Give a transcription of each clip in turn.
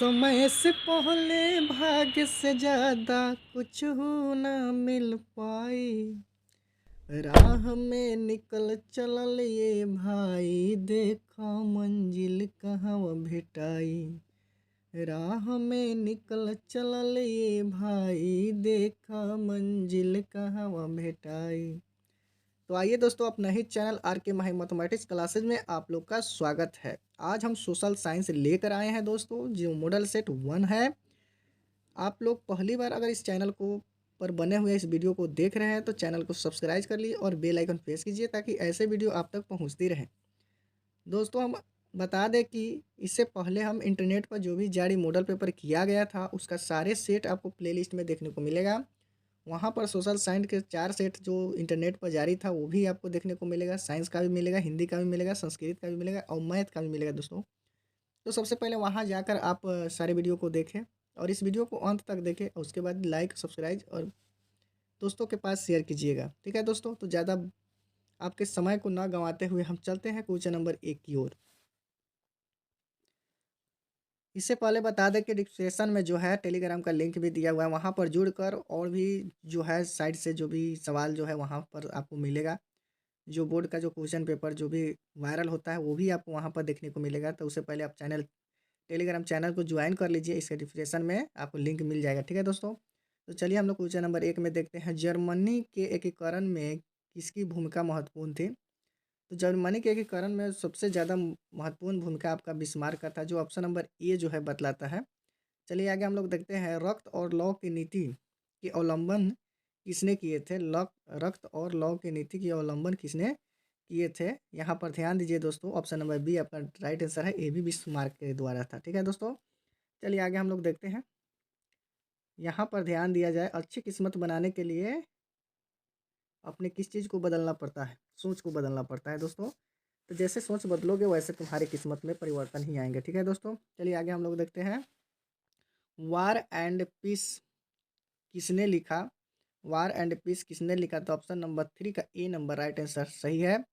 समय से पहले भाग्य से ज्यादा कुछ हो ना मिल पाई। राह में निकल चलल ये भाई, देखा मंजिल कहवा भेटाई। राह में निकल चलल ये भाई, देखा मंजिल कहवा भेटाई। तो आइए दोस्तों, अपना ही चैनल आर के माही मैथमेटिक्स क्लासेज में आप लोग का स्वागत है। आज हम सोशल साइंस लेकर आए हैं दोस्तों, जो मॉडल सेट 1 है। आप लोग पहली बार अगर इस चैनल को पर बने हुए इस वीडियो को देख रहे हैं तो चैनल को सब्सक्राइब कर लीजिए और बेल आइकन प्रेस कीजिए ताकि ऐसे वीडियो आप तक पहुंचती रहे। दोस्तों, हम बता दें कि इससे पहले हम इंटरनेट पर जो भी जारी मॉडल पेपर किया गया था उसका सारे सेट आपको प्लेलिस्ट में देखने को मिलेगा। वहाँ पर सोशल साइंस के 4 सेट जो इंटरनेट पर जारी था वो भी आपको देखने को मिलेगा। साइंस का भी मिलेगा, हिंदी का भी मिलेगा, संस्कृत का भी मिलेगा और मैथ का भी मिलेगा दोस्तों। तो सबसे पहले वहाँ जाकर आप सारे वीडियो को देखें और इस वीडियो को अंत तक देखें और उसके बाद लाइक, सब्सक्राइब और दोस्तों के पास शेयर कीजिएगा। ठीक है दोस्तों, तो ज़्यादा आपके समय को ना गंवाते हुए हम चलते हैं क्वेश्चन नंबर 1 की ओर। इससे पहले बता दें कि डिस्क्रिप्शन में जो है टेलीग्राम का लिंक भी दिया हुआ है, वहाँ पर जुड़कर और भी जो है साइट से जो भी सवाल जो है वहाँ पर आपको मिलेगा। जो बोर्ड का जो क्वेश्चन पेपर जो भी वायरल होता है वो भी आपको वहाँ पर देखने को मिलेगा। तो उससे पहले आप टेलीग्राम चैनल को ज्वाइन कर लीजिए, इसके डिस्क्रिप्शन में आपको लिंक मिल जाएगा। ठीक है दोस्तों, तो चलिए हम लोग क्वेश्चन नंबर 1 में देखते हैं। जर्मनी के एकीकरण में किसकी भूमिका महत्वपूर्ण थी? तो जर्मनी के एकीकरण में सबसे ज़्यादा महत्वपूर्ण भूमिका आपका बिस्मार्क का था, जो ऑप्शन नंबर ए जो है बतलाता है। चलिए आगे हम लोग देखते हैं। रक्त और लौ की नीति के अवलंबन किसने किए थे? रक्त और लौ की नीति के अवलंबन किसने किए थे? यहाँ पर ध्यान दीजिए दोस्तों, ऑप्शन नंबर बी आपका राइट आंसर है। ए भी बिस्मार्क के द्वारा था। ठीक है दोस्तों, चलिए आगे हम लोग देखते हैं। यहाँ पर ध्यान दिया जाए, अच्छी किस्मत बनाने के लिए अपने किस चीज़ को बदलना पड़ता है? सोच को बदलना पड़ता है दोस्तों। तो जैसे सोच बदलोगे वैसे तुम्हारी किस्मत में परिवर्तन ही आएंगे। ठीक है दोस्तों, चलिए आगे हम लोग देखते हैं। वार एंड पीस किसने लिखा? वार एंड पीस किसने लिखा? तो ऑप्शन नंबर 3 का ए नंबर राइट आंसर सही है।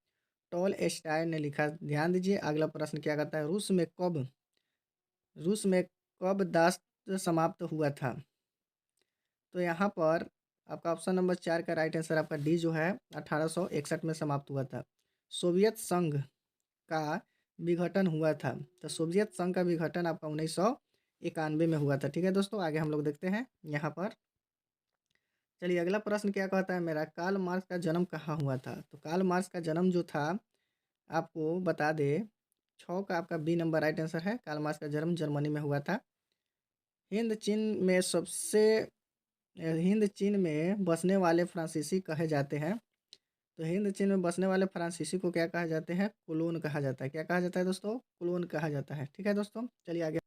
टॉल स्टायर ने लिखा। ध्यान दीजिए, अगला प्रश्न क्या कहता है। रूस में कब दास्त समाप्त हुआ था? तो यहाँ पर आपका ऑप्शन नंबर 4 का राइट आंसर आपका डी जो है 1861 में समाप्त हुआ था। सोवियत संघ का विघटन हुआ था। तो सोवियत संघ का विघटन आपका 1991 में हुआ था। ठीक है दोस्तों, आगे हम लोग देखते हैं यहाँ पर। चलिए अगला प्रश्न क्या कहता है मेरा। कार्ल मार्क्स का जन्म कहाँ हुआ था? तो कार्ल मार्क्स का जन्म जो था आपको बता दे, 6 का आपका बी नंबर राइट आंसर है। कार्ल मार्क्स का जन्म जर्मनी में हुआ था। हिंद चीन में सबसे हिंद चीन में बसने वाले फ्रांसीसी कहे जाते हैं। तो हिंद चीन में बसने वाले फ्रांसीसी को क्या कहा जाते हैं? कुलोन कहा जाता है। क्या कहा जाता है दोस्तों? कुलोन कहा जाता है। ठीक है दोस्तों, चलिए आगे।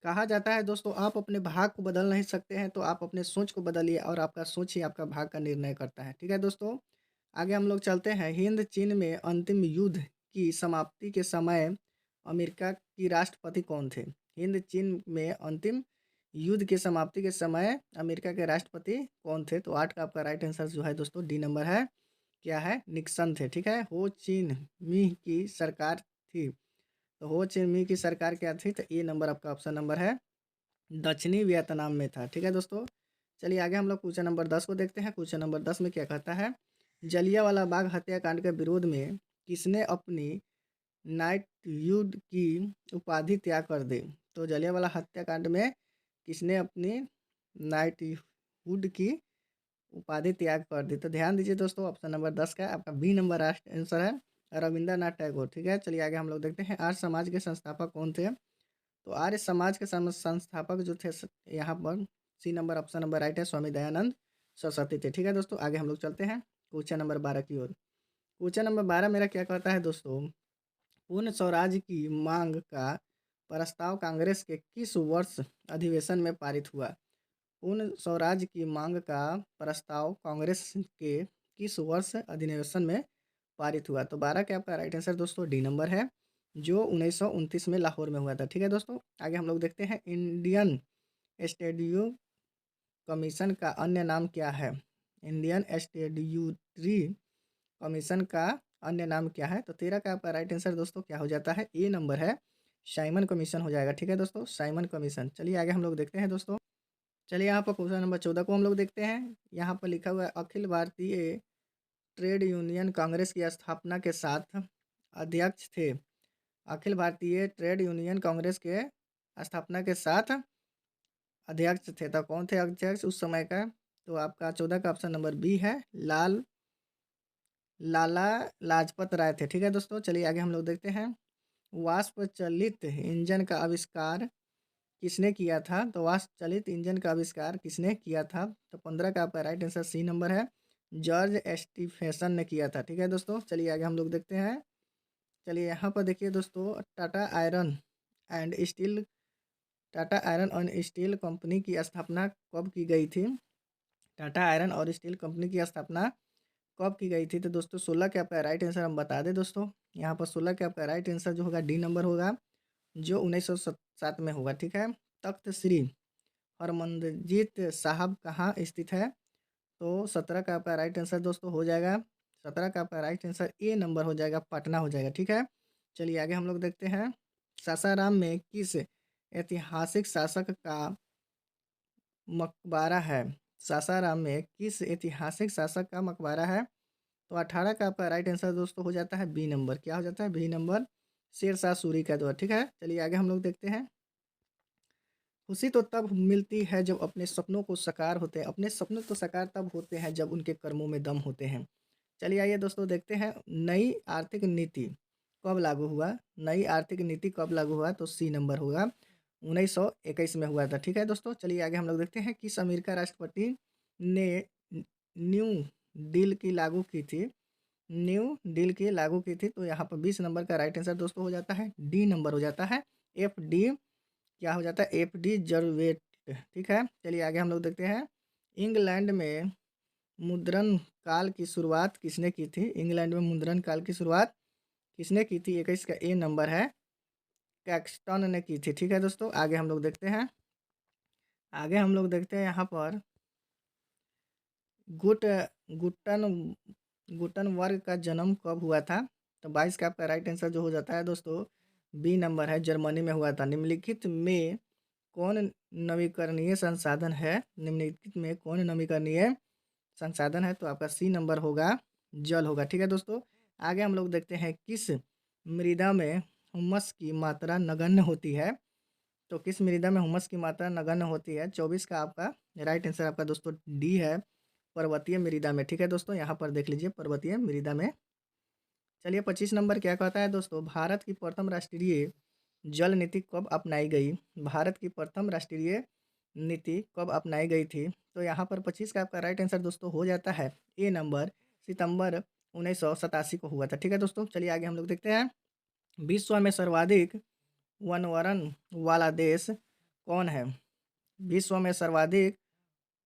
कहा जाता है दोस्तों, आप अपने भाग को बदल नहीं सकते हैं, तो आप अपने सोच को बदलिए और आपका सोच ही आपका भाग का निर्णय करता है। ठीक है दोस्तों, आगे हम लोग चलते हैं। हिंद चीन में अंतिम युद्ध की समाप्ति के समय अमेरिका की राष्ट्रपति कौन थे? हिंद चीन में अंतिम युद्ध की समाप्ति के समय अमेरिका के राष्ट्रपति कौन थे? तो 8 का आपका राइट आंसर जो है दोस्तों डी नंबर है। क्या है? निक्सन थे। ठीक है, हो चिन मिह की सरकार थी। तो हो चिन मिह की सरकार क्या थी? तो ए नंबर आपका ऑप्शन नंबर है दक्षिणी वियतनाम में था। ठीक है दोस्तों, चलिए आगे हम लोग क्वेश्चन नंबर 10 को देखते हैं। क्वेश्चन नंबर 10 में क्या कहता है। जलियांवाला बाग हत्याकांड के विरोध में किसने अपनी नाइटहुड की उपाधि त्याग कर दी? तो जलियांवाला हत्याकांड में किसने अपनी नाइटहुड की उपाधि त्याग कर दी? तो ध्यान दीजिए दोस्तों, ऑप्शन नंबर 10 का आपका बी नंबर आंसर है, रविंद्रनाथ टैगोर। ठीक है, चलिए आगे हम लोग देखते हैं। आर्य समाज के संस्थापक कौन थे? तो आर्य समाज के संस्थापक जो थे यहाँ पर C number option number right है, स्वामी दयानंद सरस्वती थे। ठीक है दोस्तों, आगे हम लोग चलते हैं क्वेश्चन नंबर 12 की ओर। क्वेश्चन नंबर 12 मेरा क्या कहता है दोस्तों। पूर्ण स्वराज की मांग का प्रस्ताव कांग्रेस के किस वर्ष अधिवेशन में पारित हुआ? पूर्ण स्वराज की मांग का प्रस्ताव कांग्रेस के किस वर्ष अधिवेशन में पारित हुआ? तो 12 का आपका राइट आंसर दोस्तों डी नंबर है, जो 1929 में लाहौर में हुआ था। ठीक है दोस्तों, आगे हम लोग देखते हैं। इंडियन स्टैट्यूटरी कमीशन का अन्य नाम क्या है? इंडियन स्टैट्यूटरी कमीशन का अन्य नाम क्या है? तो 13 का आपका राइट आंसर दोस्तों क्या हो जाता है? ए नंबर है, साइमन कमीशन हो जाएगा। ठीक है दोस्तों, साइमन कमीशन। चलिए आगे हम लोग देखते हैं दोस्तों। चलिए यहाँ पर क्वेश्चन नंबर 14 को हम लोग देखते हैं। यहाँ पर लिखा हुआ है अखिल भारतीय ट्रेड यूनियन कांग्रेस की स्थापना के साथ अध्यक्ष थे। अखिल भारतीय ट्रेड यूनियन कांग्रेस के स्थापना के साथ अध्यक्ष थे, तो कौन थे अध्यक्ष उस समय का? तो आपका 14 का ऑप्शन नंबर बी है, लाला लाजपत राय थे। ठीक है दोस्तों, चलिए आगे हम लोग देखते हैं। वाष्प चलित इंजन का आविष्कार किसने किया था? तो वाष्प चलित इंजन का आविष्कार किसने किया था? तो 15 का आपका राइट आंसर सी नंबर है, जॉर्ज स्टीफेसन ने किया था। ठीक है दोस्तों, चलिए आगे हम लोग देखते हैं। चलिए यहाँ पर देखिए दोस्तों, and steel Tata iron and steel company की स्थापना कब की गई थी? टाटा आयरन और स्टील कंपनी की स्थापना कब की गई थी? तो दोस्तों 16 के आपका राइट आंसर हम बता दें दोस्तों। यहाँ पर 16 के आपका राइट आंसर जो होगा डी नंबर होगा, जो 1907 में होगा। ठीक है। तख्त श्री हरमंदिर साहब कहाँ स्थित है? तो 17 का आपका राइट आंसर दोस्तों हो जाएगा, 17 का आपका राइट आंसर ए नंबर हो जाएगा, पटना हो जाएगा। ठीक है। चलिए आगे हम लोग देखते हैं। सासाराम में किस ऐतिहासिक शासक का मकबरा है? सासाराम में किस ऐतिहासिक शासक का मकबरा है? तो 18 का आपका राइट आंसर दोस्तों हो जाता है बी नंबर। क्या हो जाता है? बी नंबर, शेरशाह सूरी का द्वार। ठीक है। चलिए आगे हम लोग देखते हैं। खुशी तो तब मिलती है जब अपने सपनों को साकार होते हैं। अपने सपने तो साकार तब होते हैं जब उनके कर्मों में दम होते हैं। चलिए आइए दोस्तों देखते हैं, नई आर्थिक नीति कब लागू हुआ? नई आर्थिक नीति कब लागू हुआ? तो सी नंबर होगा, 1921 में हुआ था। ठीक है दोस्तों, चलिए आगे हम लोग देखते हैं। किस अमेरिका राष्ट्रपति ने न्यू डील की लागू की थी? न्यू डील की लागू की थी। तो यहाँ पर 20 नंबर का राइट आंसर दोस्तों हो जाता है, डी नंबर हो जाता है, एफ डी। क्या हो जाता है? एफ डी जरवेट। ठीक है। चलिए आगे हम लोग देखते हैं। इंग्लैंड में मुद्रण काल की शुरुआत किसने की थी? इंग्लैंड में मुद्रण काल की शुरुआत किसने की थी? 21 का ए नंबर है, कैक्सटन ने की थी। ठीक है दोस्तों, आगे हम लोग देखते हैं। आगे हम लोग देखते हैं यहाँ पर गुट गुटन गुटनवर्ग का जन्म कब हुआ था? तो 22 का आपका राइट आंसर जो हो जाता है दोस्तों, बी नंबर है, जर्मनी में हुआ था। निम्नलिखित में कौन नवीकरणीय संसाधन है? निम्नलिखित में कौन नवीकरणीय संसाधन है? तो आपका सी नंबर होगा, जल होगा। ठीक है दोस्तों, आगे हम लोग देखते हैं। किस मृदा में हुमस की मात्रा नगण्य होती है? तो किस मृदा में हुमस की मात्रा नगण्य होती है? 24 का आपका राइट आंसर आपका दोस्तों डी है, पर्वतीय मृदा में। ठीक है दोस्तों, यहाँ पर देख लीजिए, पर्वतीय मृदा में। चलिए 25 नंबर क्या कहता है दोस्तों, भारत की प्रथम राष्ट्रीय जल नीति कब अपनाई गई? भारत की प्रथम राष्ट्रीय नीति कब अपनाई गई थी? तो यहाँ पर 25 का आपका राइट आंसर दोस्तों हो जाता है ए नंबर, सितंबर 1987 को हुआ था। ठीक है दोस्तों, चलिए आगे हम लोग देखते हैं। विश्व में सर्वाधिक वनवरण वाला देश कौन है? विश्व में सर्वाधिक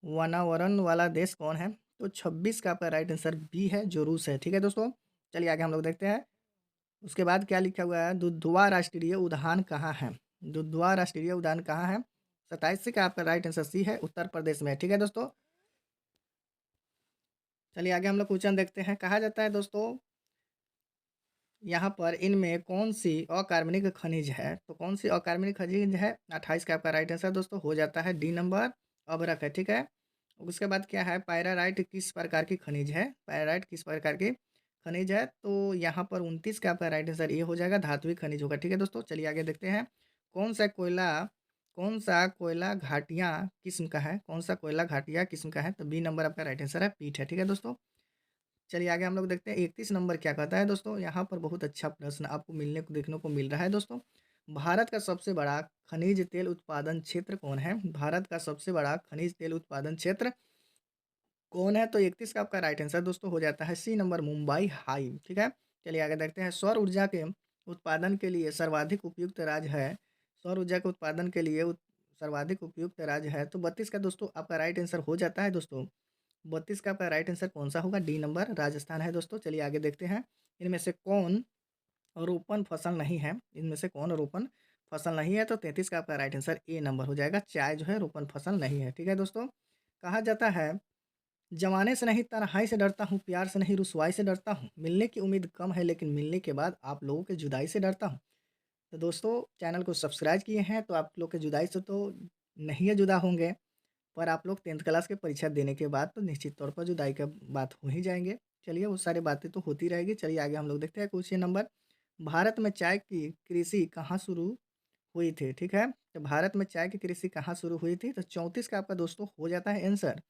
वनावरण वाला देश कौन है? तो 26 का आपका राइट आंसर बी है, जो रूस है। ठीक है दोस्तों, चलिए आगे हम लोग देखते हैं। उसके बाद क्या लिखा हुआ है, दुधवा राष्ट्रीय उद्यान कहाँ है? दुधवा राष्ट्रीय उद्यान कहाँ है? 27 का आपका राइट आंसर सी है, उत्तर प्रदेश में। ठीक है दोस्तों, चलिए आगे हम लोग क्वेश्चन देखते हैं। कहा जाता है दोस्तों, यहाँ पर इनमें कौन सी अकार्बनिक खनिज है? तो कौन सी अकार्बनिक खनिज है? 28 का आपका राइट आंसर दोस्तों हो जाता है डी नंबर, अभ्रक है। ठीक है। उसके बाद क्या है, पायराइट किस प्रकार की खनिज है? पायराइट किस प्रकार की खनिज है? तो यहाँ पर 29 का आपका राइट आंसर ये हो जाएगा, धात्विक खनिज होगा। ठीक है दोस्तों, चलिए आगे देखते हैं। कौन सा कोयला कौन सा कोयला घाटिया किस्म का है? कौन सा कोयला घाटिया किस्म का है? तो बी नंबर आपका राइट आंसर है, पीट है। ठीक है दोस्तों, चलिए आगे हम लोग देखते हैं। 31 नंबर क्या कहता है दोस्तों, यहाँ पर बहुत अच्छा प्रश्न आपको मिलने को देखने को मिल रहा है दोस्तों। भारत का सबसे बड़ा खनिज तेल उत्पादन क्षेत्र कौन है? भारत का सबसे बड़ा खनिज तेल उत्पादन क्षेत्र कौन है? तो 31 का आपका राइट आंसर दोस्तों हो जाता है सी नंबर, मुंबई हाई। ठीक है। चलिए आगे देखते हैं। सौर ऊर्जा के उत्पादन के लिए सर्वाधिक उपयुक्त राज्य है? सौर ऊर्जा के उत्पादन के लिए सर्वाधिक उपयुक्त राज्य है? तो 32 का दोस्तों आपका राइट आंसर हो जाता है दोस्तों। 32 का आपका राइट आंसर कौन सा होगा? डी नंबर, राजस्थान है दोस्तों। चलिए आगे देखते हैं। इनमें से कौन रोपण फसल नहीं है? इनमें से कौन रोपण फसल नहीं है? तो 33 का आपका राइट आंसर ए नंबर हो जाएगा, चाय जो है रोपण फसल नहीं है। ठीक है दोस्तों, कहा जाता है जमाने से नहीं तन्हाई से डरता हूँ, प्यार से नहीं रुसवाई से डरता हूँ, मिलने की उम्मीद कम है लेकिन मिलने के बाद आप लोगों की जुदाई से डरता हूँ। तो दोस्तों चैनल को सब्सक्राइब किए हैं तो आप लोग के जुदाई से तो नहीं है जुदा होंगे, पर आप लोग 10th क्लास की परीक्षा देने के बाद तो निश्चित तौर पर जुदाई का बात हो ही जाएँगे। चलिए वो सारी बातें तो होती रहेगी। चलिए आगे हम लोग देखते हैं क्वेश्चन नंबर, भारत में चाय की कृषि कहाँ शुरू हुई थी? ठीक है? तो भारत में चाय की कृषि कहाँ शुरू हुई थी? तो 34 का आपका दोस्तों हो जाता है आंसर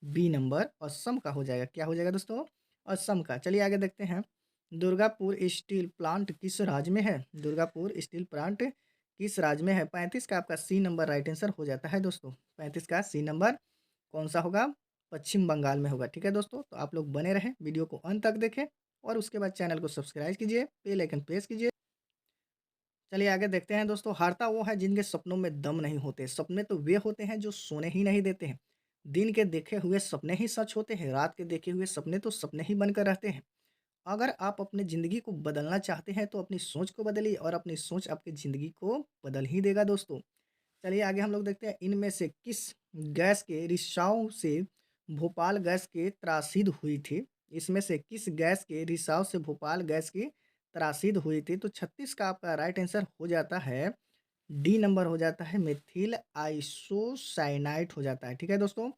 बी नंबर असम का हो जाएगा। क्या हो जाएगा दोस्तों? असम का। चलिए आगे देखते हैं। दुर्गापुर स्टील प्लांट किस राज्य में है? दुर्गापुर स्टील प्लांट किस राज्य में है? 35 का आपका सी नंबर राइट आंसर हो जाता है दोस्तों। 35 का सी नंबर कौन-सा होगा? पश्चिम बंगाल में होगा। ठीक है दोस्तों? तो आप लोग बने रहें, वीडियो को अंत तक देखें और उसके बाद चैनल को सब्सक्राइब कीजिए, बेल आइकन प्रेस कीजिए। चलिए आगे देखते हैं दोस्तों, हारता वो है जिनके सपनों में दम नहीं होते। सपने तो वे होते हैं जो सोने ही नहीं देते हैं। दिन के देखे हुए सपने ही सच होते हैं, रात के देखे हुए सपने तो सपने ही बनकर रहते हैं। अगर आप अपनी ज़िंदगी को बदलना चाहते हैं तो अपनी सोच को बदलिए और अपनी सोच आपकी ज़िंदगी को बदल ही देगा दोस्तों। चलिए आगे हम लोग देखते हैं, इनमें से किस गैस के रिसाव से भोपाल गैस की त्रासदी हुई थी? इसमें से किस गैस के रिसाव से भोपाल गैस की त्रासदी हुई थी? तो 36 का आपका राइट आंसर हो जाता है डी नंबर हो जाता है मेथिल आइसोसाइनाइड हो जाता है। ठीक है दोस्तों?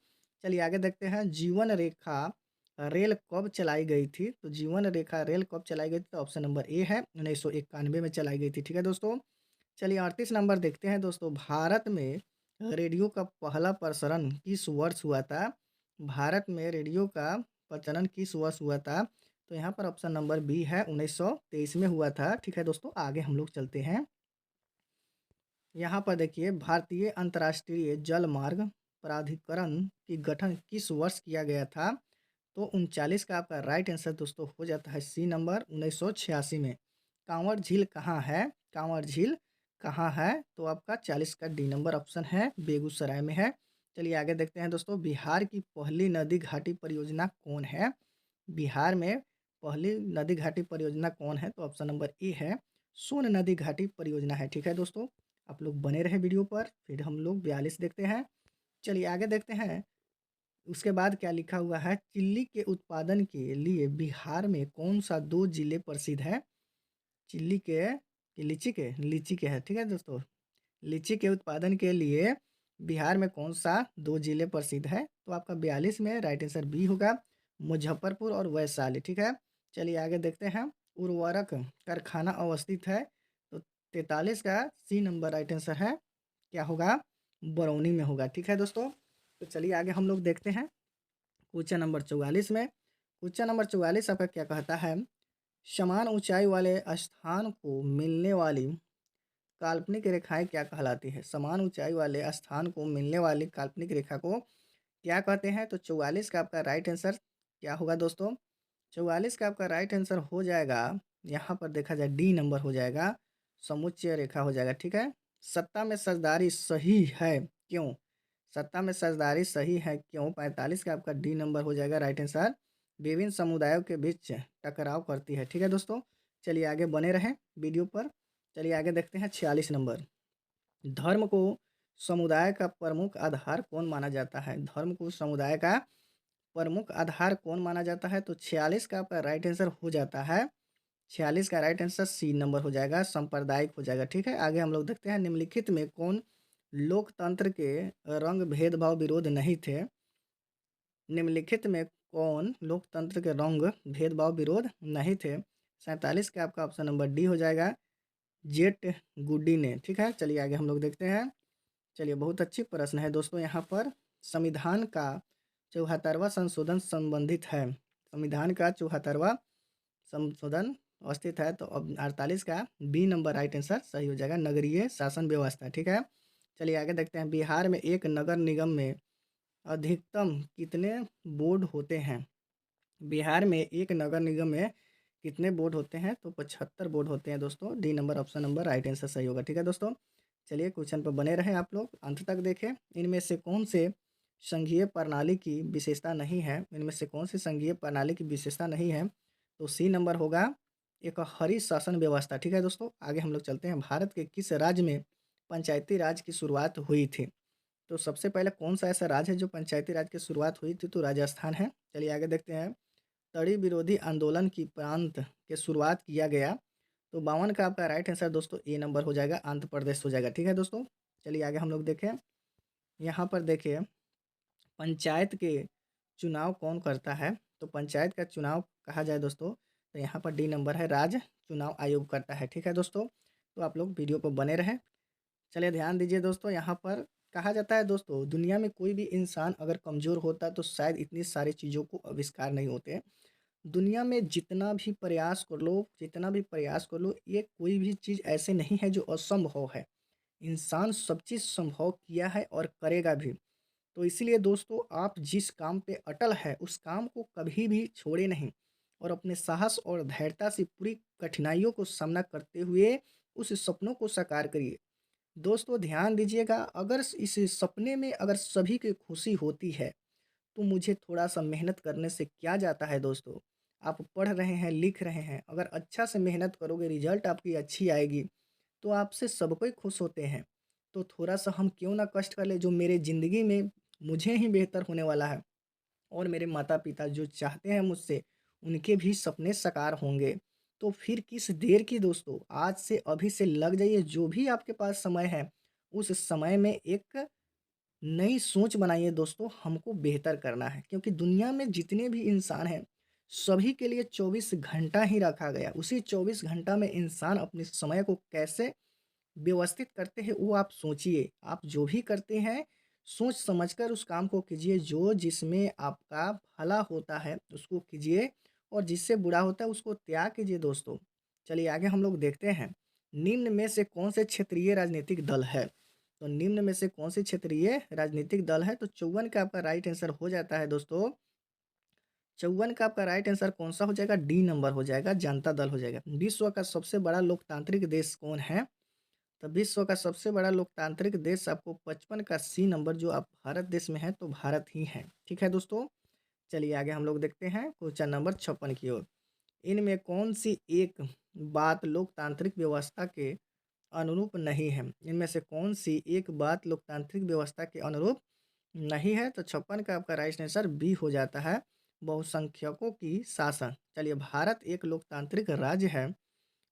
चलिए आगे देखते हैं, जीवन रेखा रेल कब चलाई गई थी? तो जीवन रेखा रेल कब चलाई गई थी? तो ऑप्शन नंबर ए है 1991 में चलाई गई थी। ठीक है दोस्तों? चलिए 38 नंबर देखते हैं दोस्तों, भारत में रेडियो का पहला प्रसारण किस वर्ष हुआ था? भारत में रेडियो का प्रचलन किस वर्ष हुआ था? तो यहाँ पर ऑप्शन नंबर बी है 1923 में हुआ था। ठीक है दोस्तों? आगे हम लोग चलते हैं। यहाँ पर देखिए, भारतीय अंतर्राष्ट्रीय जलमार्ग प्राधिकरण की गठन किस वर्ष किया गया था? तो 39 का आपका राइट आंसर दोस्तों हो जाता है सी नंबर 1986 में। कांवर झील कहाँ है? कांवर झील कहाँ है? तो आपका 40 का डी नंबर ऑप्शन है, बेगूसराय में है। चलिए आगे देखते हैं दोस्तों, बिहार की पहली नदी घाटी परियोजना कौन है? बिहार में पहली नदी घाटी परियोजना कौन है? तो ऑप्शन नंबर ए है, सोन नदी घाटी परियोजना है। ठीक है दोस्तों? आप लोग बने रहे वीडियो पर, फिर हम लोग 42 देखते हैं। चलिए आगे देखते हैं, उसके बाद क्या लिखा हुआ है, चिल्ली के उत्पादन के लिए बिहार में कौन सा 2 जिले प्रसिद्ध है? चिल्ली के कि लीची के है। ठीक है दोस्तों? लीची के उत्पादन के लिए बिहार में कौन सा 2 जिले प्रसिद्ध है? तो आपका 42 में राइट आंसर बी होगा, मुजफ्फरपुर और वैशाली। ठीक है? चलिए आगे देखते हैं, उर्वरक कारखाना अवस्थित है? तो 43 का सी नंबर राइट आंसर है, क्या होगा? बरौनी में होगा। ठीक है दोस्तों? तो चलिए आगे हम लोग देखते हैं क्वेश्चन नंबर 44 में। क्वेश्चन नंबर 44 आपका क्या कहता है, समान ऊंचाई वाले स्थान को मिलने वाली काल्पनिक रेखाएं क्या कहलाती है? समान ऊंचाई वाले स्थान को मिलने वाली काल्पनिक रेखा को क्या कहते हैं? तो 44 का आपका राइट आंसर क्या होगा दोस्तों? 44 का आपका राइट आंसर हो जाएगा, यहाँ पर देखा जाए डी नंबर हो जाएगा, समुच्चय रेखा हो जाएगा। ठीक है? सत्ता में साझेदारी सही है क्यों? सत्ता में साझेदारी सही है क्यों? 45 का आपका डी नंबर हो जाएगा राइट आंसर, विभिन्न समुदायों के बीच टकराव करती है। ठीक है दोस्तों? चलिए आगे बने रहें वीडियो पर। चलिए आगे देखते हैं 46 नंबर, धर्म को समुदाय का प्रमुख आधार कौन माना जाता है? धर्म को समुदाय का प्रमुख आधार कौन माना जाता है? तो 46 का आपका राइट आंसर हो जाता है, 46 का राइट आंसर सी नंबर हो जाएगा, सांप्रदायिक हो जाएगा। ठीक है? आगे हम लोग देखते हैं, निम्नलिखित में कौन लोकतंत्र के रंग भेदभाव विरोध नहीं थे? निम्नलिखित में कौन लोकतंत्र के रंग भेदभाव विरोध नहीं थे? 47 का आपका ऑप्शन नंबर डी हो जाएगा, जेट गुड्डी ने। ठीक है? चलिए आगे हम लोग देखते हैं। चलिए बहुत अच्छी प्रश्न है दोस्तों, यहाँ पर संविधान का 74वां संशोधन संबंधित है। संविधान का 74वां संशोधन अवस्थित है, तो अब 48 का बी नंबर राइट आंसर सही हो जाएगा, नगरीय शासन व्यवस्था। ठीक है? चलिए आगे देखते हैं, बिहार में एक नगर निगम में अधिकतम कितने बोर्ड होते हैं? बिहार में एक नगर निगम में कितने बोर्ड होते हैं? तो 75 बोर्ड होते हैं दोस्तों। D number option number right answer सही होगा। ठीक है दोस्तों? चलिए क्वेश्चन पर बने रहें आप लोग, अंत तक देखें। इनमें से कौन से संघीय प्रणाली की विशेषता नहीं है? इनमें से कौन सी संघीय प्रणाली की विशेषता नहीं है? तो सी नंबर होगा, एक हरी शासन व्यवस्था। ठीक है दोस्तों? आगे हम लोग चलते हैं, भारत के किस राज्य में पंचायती राज की शुरुआत हुई थी? तो सबसे पहले कौन सा ऐसा राज्य है जो पंचायती राज की शुरुआत हुई थी? तो राजस्थान है। चलिए आगे देखते हैं, तड़ी विरोधी आंदोलन की प्रांत के शुरुआत किया गया? तो 52 का आपका राइट आंसर दोस्तों ए नंबर हो जाएगा, आंध्र प्रदेश हो जाएगा। ठीक है दोस्तों, चलिए आगे हम लोग देखें। यहाँ पर देखिए पंचायत के चुनाव कौन करता है? तो पंचायत का चुनाव कहा जाए दोस्तों, तो यहाँ पर डी नंबर है, राज्य चुनाव आयोग करता है। ठीक है दोस्तों, तो आप लोग वीडियो पर बने रहें। चलिए ध्यान दीजिए दोस्तों, यहाँ पर कहा जाता है दोस्तों, दुनिया में कोई भी इंसान अगर कमज़ोर होता तो शायद इतनी सारी चीज़ों को आविष्कार नहीं होते। दुनिया में जितना भी प्रयास कर लो, जितना भी प्रयास कर लो, ये कोई भी चीज़ ऐसे नहीं है जो असंभव है। इंसान सब चीज़ संभव किया है और करेगा भी। तो इसीलिए दोस्तों, आप जिस काम पे अटल है उस काम को कभी भी छोड़े नहीं और अपने साहस और धैर्यता से पूरी कठिनाइयों को सामना करते हुए उस सपनों को साकार करिए। दोस्तों ध्यान दीजिएगा, अगर इस सपने में अगर सभी की खुशी होती है तो मुझे थोड़ा-सा मेहनत करने से क्या जाता है दोस्तों। आप पढ़ रहे हैं, लिख रहे हैं, अगर अच्छा से मेहनत करोगे, रिज़ल्ट आपकी अच्छी आएगी, तो आपसे सब कोई खुश होते हैं। तो थोड़ा-सा हम क्यों ना कष्ट कर लें, जो मेरे ज़िंदगी में मुझे ही बेहतर होने वाला है और मेरे माता-पिता जो चाहते हैं मुझसे, उनके भी सपने साकार होंगे। तो फिर किस देर की दोस्तों, आज से अभी से लग जाइए, जो भी आपके पास समय है, उस समय में एक नई सोच बनाइए दोस्तों, हमको बेहतर करना है क्योंकि दुनिया में जितने भी इंसान हैं, सभी के लिए 24 घंटा ही रखा गया। उसी 24 घंटा में इंसान अपने समय को कैसे व्यवस्थित करते हैं वो आप सोचिए। आप जो भी करते हैं, सोच समझकर उस काम को कीजिए, जो जिसमें आपका भला होता है उसको कीजिए और जिससे बुरा होता है उसको त्याग कीजिए दोस्तों। चलिए आगे हम लोग देखते हैं, निम्न में से कौन से क्षेत्रीय राजनीतिक दल है? तो निम्न में से कौन से क्षेत्रीय राजनीतिक दल है? तो 54 का आपका राइट आंसर हो जाता है दोस्तों, 54 का आपका राइट आंसर कौन-सा हो जाएगा? डी नंबर हो जाएगा, जनता दल हो जाएगा। विश्व का सबसे बड़ा लोकतांत्रिक देश कौन है? तो विश्व का सबसे बड़ा लोकतांत्रिक देश आपको 55 का सी नंबर, जो आप भारत देश में है तो भारत ही है। ठीक है दोस्तों, चलिए आगे हम लोग देखते हैं क्वेश्चन नंबर 56 की ओर। इनमें कौन सी एक बात लोकतांत्रिक व्यवस्था के अनुरूप नहीं है? इनमें से कौन सी एक बात लोकतांत्रिक व्यवस्था के अनुरूप नहीं है? तो 56 का आपका राइट आंसर बी हो जाता है, बहुसंख्यकों की शासन। चलिए, भारत एक लोकतांत्रिक राज्य है,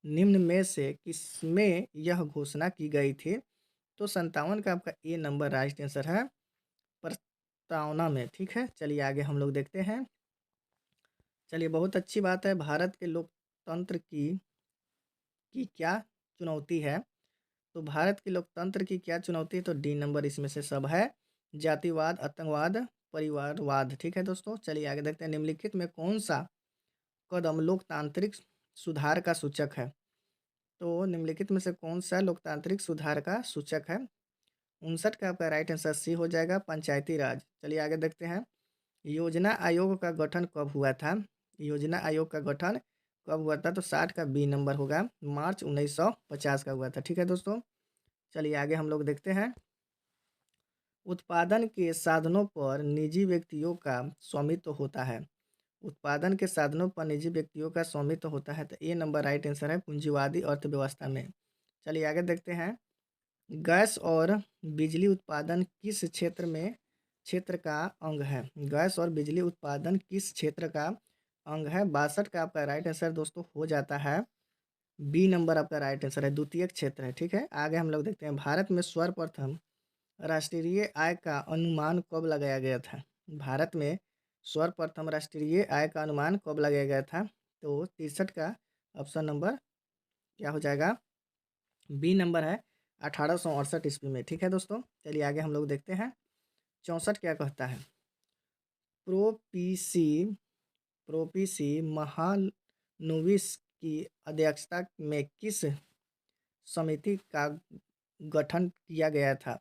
निम्न में से किसमें यह घोषणा की गई थी? तो 57 का आपका ए नंबर राइट आंसर है, प्रस्तावना में। ठीक है, चलिए आगे हम लोग देखते हैं। चलिए, बहुत अच्छी बात है, भारत के लोकतंत्र की क्या चुनौती है? तो भारत के लोकतंत्र की क्या चुनौती है? तो डी नंबर इसमें से सब है, जातिवाद, आतंकवाद, परिवारवाद। ठीक है दोस्तों, चलिए आगे देखते हैं, निम्नलिखित में कौन सा कदम लोकतांत्रिक सुधार का सूचक है? तो निम्नलिखित में से कौन सा लोकतांत्रिक सुधार का सूचक है? 59 का आपका राइट आंसर सी हो जाएगा, पंचायती राज। चलिए आगे देखते हैं, योजना आयोग का गठन कब हुआ था? योजना आयोग का गठन कब हुआ था? तो 60 का बी नंबर होगा, मार्च 1950 का हुआ था। ठीक है दोस्तों, चलिए आगे हम लोग देखते हैं, उत्पादन के साधनों पर निजी व्यक्तियों का स्वामित्व होता है। उत्पादन के साधनों पर निजी व्यक्तियों का स्वामित्व होता है, तो ए नंबर राइट आंसर है, पूंजीवादी अर्थव्यवस्था में। चलिए आगे देखते हैं, गैस और बिजली उत्पादन किस क्षेत्र का अंग है? गैस और बिजली उत्पादन किस क्षेत्र का अंग है? 62 का आपका राइट आंसर दोस्तों हो जाता है, बी नंबर आपका राइट आंसर है, द्वितीयक क्षेत्र है। ठीक है, आगे हम लोग देखते हैं, भारत में सर्वप्रथम राष्ट्रीय आय का अनुमान कब लगाया गया था? भारत में सर्वप्रथम राष्ट्रीय आय का अनुमान कब लगाया गया था? तो 63 का ऑप्शन नंबर क्या हो जाएगा? बी नंबर है, 1868 ईस्वी में। ठीक है दोस्तों, चलिए आगे हम लोग देखते हैं, 64 क्या कहता है, प्रोपीसी प्रोपीसी महालनोबिस की अध्यक्षता में किस समिति का गठन किया गया था?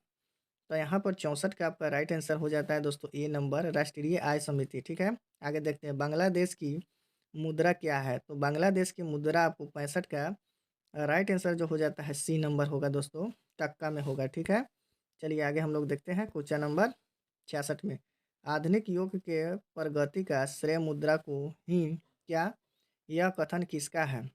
तो यहाँ पर 64 का आपका राइट आंसर हो जाता है दोस्तों, ए नंबर, राष्ट्रीय आय समिति। ठीक है, आगे देखते हैं, बांग्लादेश की मुद्रा क्या है? तो बांग्लादेश की मुद्रा आपको 65 का राइट आंसर जो हो जाता है, सी नंबर होगा दोस्तों, टक्का में होगा। ठीक है, चलिए आगे हम लोग देखते हैं, क्वेश्चन नंबर 66 में, आधुनिक युग के प्रगति का श्रेय मुद्रा को ही क्या, यह कथन किसका है?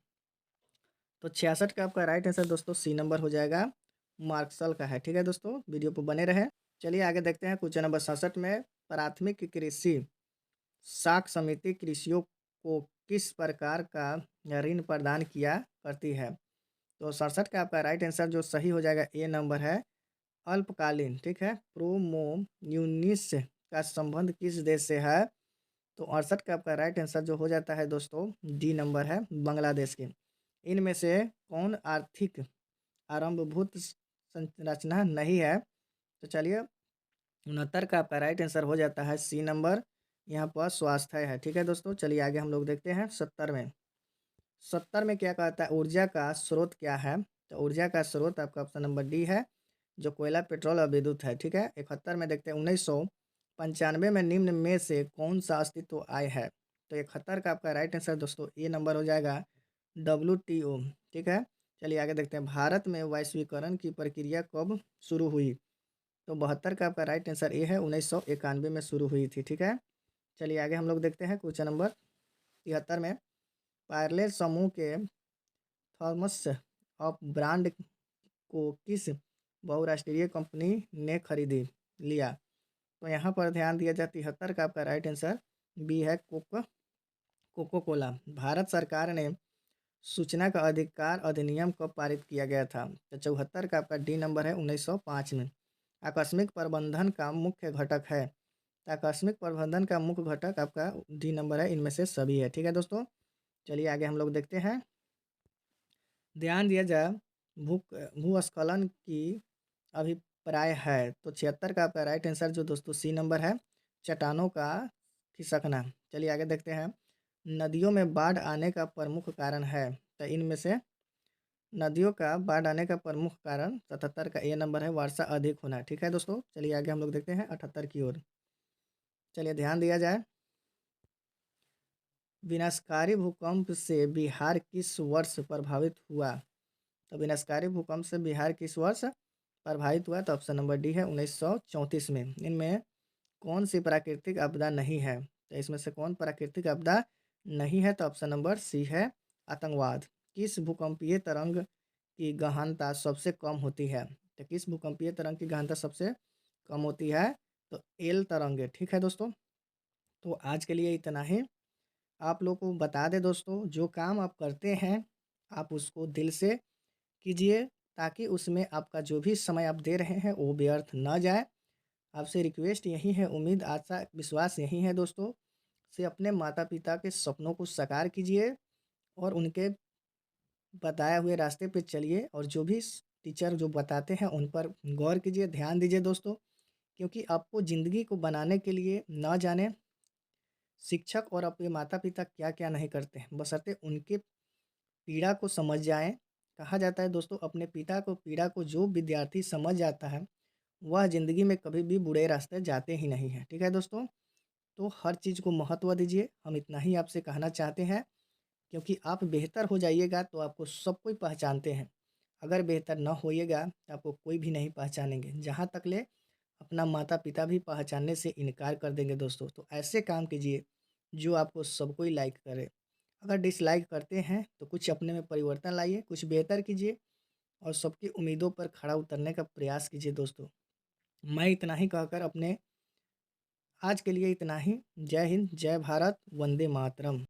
तो 66 का आपका राइट आंसर दोस्तों सी नंबर हो जाएगा, मार्क्सल का है। ठीक है दोस्तों, वीडियो पर बने रहे। चलिए आगे देखते हैं, क्वेश्चन नंबर 67 में, प्राथमिक कृषि साख समिति कृषियों को किस प्रकार का ऋण प्रदान किया करती है। तो 67 का आपका राइट आंसर जो सही हो जाएगा ए नंबर है अल्पकालीन, ठीक है। प्रोमोन्यूनिस का संबंध किस देश से है? तो 68 का आपका राइट आंसर जो हो जाता है दोस्तों डी नंबर है बांग्लादेश के। इनमें से कौन आर्थिक आरंभभूत संरचना नहीं है? तो चलिए 69 का आपका राइट आंसर हो जाता है सी नंबर, यहाँ पर स्वास्थ्य है, ठीक है दोस्तों। चलिए आगे हम लोग देखते हैं 70 में। 70 में क्या कहता है ऊर्जा का स्रोत क्या है? तो ऊर्जा का स्रोत आपका ऑप्शन नंबर डी है जो कोयला, पेट्रोल और विद्युत है, ठीक है। 71 में देखते हैं 1995 में निम्न में से कौन सा अस्तित्व आय है? तो 71 का आपका राइट आंसर दोस्तों ए नंबर हो जाएगा WTO, ठीक है। चलिए आगे देखते हैं भारत में वैश्वीकरण की प्रक्रिया कब शुरू हुई? तो 72 का आपका राइट आंसर ए है 1991 में शुरू हुई थी, ठीक है। चलिए आगे हम लोग देखते हैं क्वेश्चन नंबर 73 में। पार्ले समूह के थॉमस ऑफ ब्रांड को किस बहुराष्ट्रीय कंपनी ने खरीदी लिया? तो यहाँ पर ध्यान दिया जाए 73 का आपका राइट आंसर बी है कोको कोला। भारत सरकार ने सूचना का अधिकार अधिनियम कब पारित किया गया था? तो 74 का आपका डी नंबर है 1905 में। आकस्मिक प्रबंधन का मुख्य घटक है? तो आकस्मिक प्रबंधन का मुख्य घटक आपका डी नंबर है इनमें से सभी है, ठीक है दोस्तों। चलिए आगे हम लोग देखते हैं। ध्यान दिया जाए भूस्खलन की अभिप्राय है? तो 76 का आपका राइट आंसर जो दोस्तों सी नंबर है चट्टानों का खिसकना। चलिए आगे देखते हैं। नदियों में बाढ़ आने का प्रमुख कारण है? तो इनमें से नदियों का बाढ़ आने का प्रमुख कारण 77 का ए नंबर है वर्षा अधिक होना, ठीक है दोस्तों। चलिए आगे हम लोग देखते हैं 78 की ओर। चलिए ध्यान दिया जाए। विनाशकारी भूकंप से बिहार किस वर्ष प्रभावित हुआ? तो विनाशकारी भूकंप से बिहार किस वर्ष प्रभावित हुआ? तो ऑप्शन नंबर डी है 1934 में। इनमें कौन सी प्राकृतिक आपदा नहीं है? तो इसमें से कौन प्राकृतिक आपदा नहीं है? तो ऑप्शन नंबर सी है आतंकवाद। किस भूकंपीय तरंग की गहनता सबसे कम होती है? तो किस भूकंपीय तरंग की गहनता सबसे कम होती है? तो एल तरंग है, ठीक है दोस्तों। तो आज के लिए इतना ही। आप लोग को बता दें दोस्तों जो काम आप करते हैं आप उसको दिल से कीजिए ताकि उसमें आपका जो भी समय आप दे रहे हैं वो व्यर्थ ना जाए। आपसे रिक्वेस्ट यही है, उम्मीद, आशा, विश्वास यही है दोस्तों से अपने माता पिता के सपनों को साकार कीजिए और उनके बताए हुए रास्ते पे चलिए और जो भी टीचर जो बताते हैं उन पर गौर कीजिए, ध्यान दीजिए दोस्तों। क्योंकि आपको ज़िंदगी को बनाने के लिए ना जाने शिक्षक और अपने माता पिता क्या क्या नहीं करते हैं, बशर्ते उनके पीड़ा को समझ जाएं। कहा जाता है दोस्तों अपने पिता को पीड़ा को जो विद्यार्थी समझ जाता है वह ज़िंदगी में कभी भी बुरे रास्ते जाते ही नहीं हैं, ठीक है दोस्तों। तो हर चीज़ को महत्व दीजिए, हम इतना ही आपसे कहना चाहते हैं। क्योंकि आप बेहतर हो जाइएगा तो आपको सब कोई पहचानते हैं, अगर बेहतर न होइएगा तो आपको कोई भी नहीं पहचानेंगे। जहाँ तक ले अपना माता पिता भी पहचानने से इनकार कर देंगे दोस्तों। तो ऐसे काम कीजिए जो आपको सब कोई लाइक करे। अगर डिसलाइक करते हैं तो कुछ अपने में परिवर्तन लाइए, कुछ बेहतर कीजिए और सबकी उम्मीदों पर खड़ा उतरने का प्रयास कीजिए दोस्तों। मैं इतना ही कहकर अपने आज के लिए इतना ही। जय हिंद, जय भारत, वंदे मातरम।